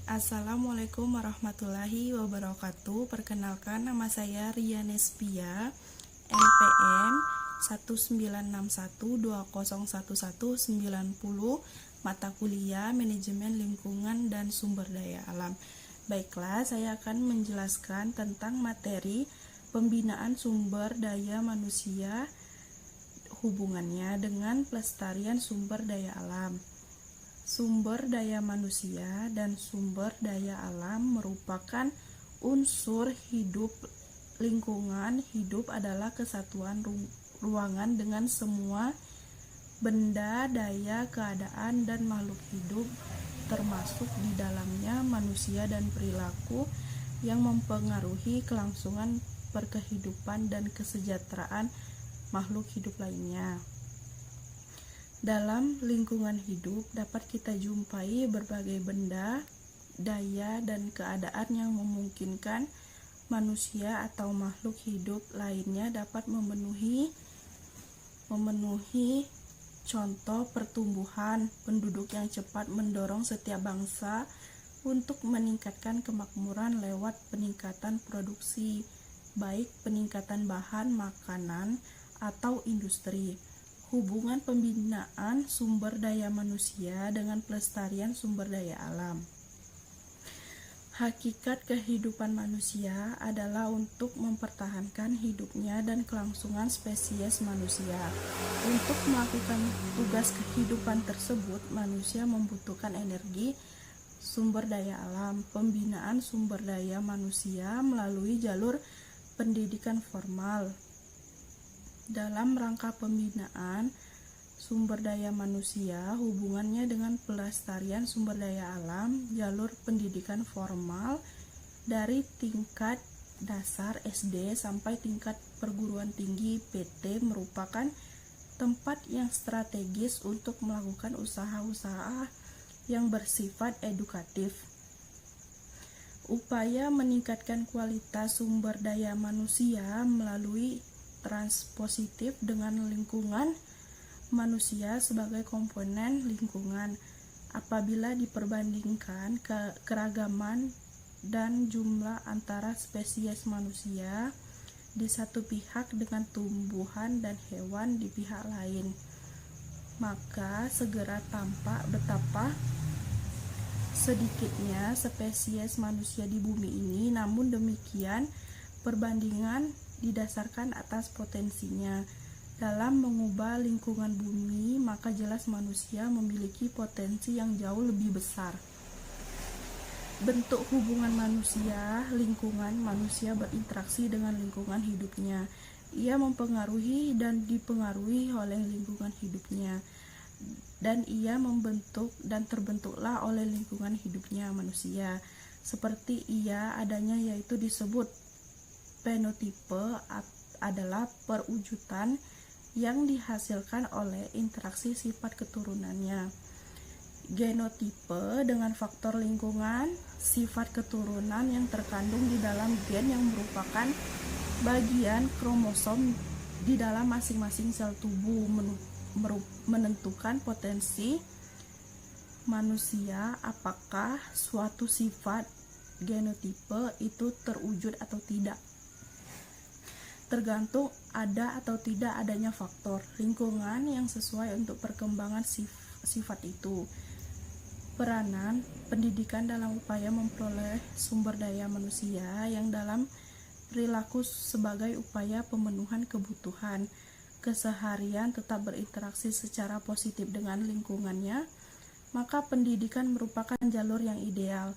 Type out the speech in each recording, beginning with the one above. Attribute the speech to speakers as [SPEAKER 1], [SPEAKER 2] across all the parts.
[SPEAKER 1] Assalamualaikum warahmatullahi wabarakatuh. Perkenalkan, nama saya Ria Nespia, NPM 1961201190, mata kuliah Manajemen Lingkungan dan Sumber Daya Alam. Baiklah, saya akan menjelaskan tentang materi pembinaan sumber daya manusia, hubungannya dengan pelestarian sumber daya alam. Sumber daya manusia dan sumber daya alam merupakan unsur hidup. Lingkungan hidup adalah kesatuan ruangan dengan semua benda, daya, keadaan, dan makhluk hidup, termasuk di dalamnya manusia dan perilaku yang mempengaruhi kelangsungan perkehidupan dan kesejahteraan makhluk hidup lainnya. Dalam lingkungan hidup dapat kita jumpai berbagai benda, daya, dan keadaan yang memungkinkan manusia atau makhluk hidup lainnya dapat memenuhi contoh pertumbuhan penduduk yang cepat mendorong setiap bangsa untuk meningkatkan kemakmuran lewat peningkatan produksi, baik peningkatan bahan makanan atau industri. Hubungan pembinaan sumber daya manusia dengan pelestarian sumber daya alam. Hakikat kehidupan manusia adalah untuk mempertahankan hidupnya dan kelangsungan spesies manusia. Untuk melakukan tugas kehidupan tersebut, manusia membutuhkan energi, sumber daya alam. Pembinaan sumber daya manusia melalui jalur pendidikan formal. Dalam rangka pembinaan sumber daya manusia, hubungannya dengan pelestarian sumber daya alam, jalur pendidikan formal dari tingkat dasar SD sampai tingkat perguruan tinggi PT merupakan tempat yang strategis untuk melakukan usaha-usaha yang bersifat edukatif. Upaya meningkatkan kualitas sumber daya manusia melalui transpositif dengan lingkungan manusia sebagai komponen lingkungan. Apabila diperbandingkan keragaman dan jumlah antara spesies manusia di satu pihak dengan tumbuhan dan hewan di pihak lain, maka segera tampak betapa sedikitnya spesies manusia di bumi ini. Namun demikian, perbandingan didasarkan atas potensinya dalam mengubah lingkungan bumi, maka jelas manusia memiliki potensi yang jauh lebih besar. Bentuk hubungan manusia, lingkungan, manusia berinteraksi dengan lingkungan hidupnya. Ia mempengaruhi dan dipengaruhi oleh lingkungan hidupnya, dan ia membentuk dan terbentuklah oleh lingkungan hidupnya manusia. Seperti ia adanya, yaitu disebut fenotipe, adalah perwujudan yang dihasilkan oleh interaksi sifat keturunannya. Genotipe dengan faktor lingkungan, sifat keturunan yang terkandung di dalam gen yang merupakan bagian kromosom di dalam masing-masing sel tubuh, menentukan potensi manusia apakah suatu sifat genotipe itu terwujud atau tidak. Tergantung ada atau tidak adanya faktor lingkungan yang sesuai untuk perkembangan sifat itu. Peranan pendidikan dalam upaya memperoleh sumber daya manusia yang dalam perilaku sebagai upaya pemenuhan kebutuhan keseharian tetap berinteraksi secara positif dengan lingkungannya, maka pendidikan merupakan jalur yang ideal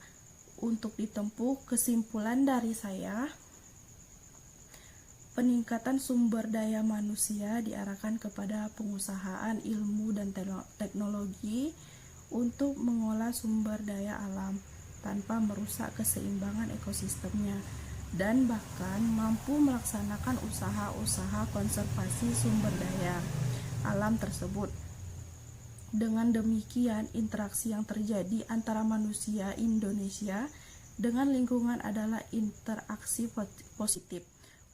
[SPEAKER 1] untuk ditempuh. Kesimpulan dari saya, peningkatan sumber daya manusia diarahkan kepada pengusahaan ilmu dan teknologi untuk mengolah sumber daya alam tanpa merusak keseimbangan ekosistemnya, dan bahkan mampu melaksanakan usaha-usaha konservasi sumber daya alam tersebut. Dengan demikian, interaksi yang terjadi antara manusia Indonesia dengan lingkungan adalah interaksi positif.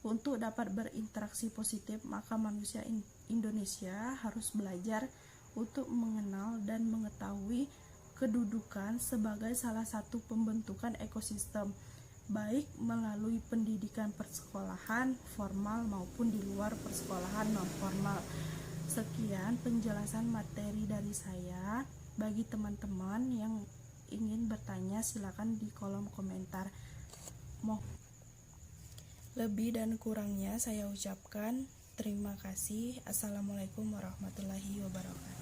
[SPEAKER 1] Untuk dapat berinteraksi positif, maka manusia Indonesia harus belajar untuk mengenal dan mengetahui kedudukan sebagai salah satu pembentukan ekosistem, baik melalui pendidikan persekolahan formal maupun di luar persekolahan non formal. Sekian penjelasan materi dari saya. Bagi teman-teman yang ingin bertanya, silakan di kolom komentar. Lebih dan kurangnya saya ucapkan terima kasih. Assalamualaikum warahmatullahi wabarakatuh.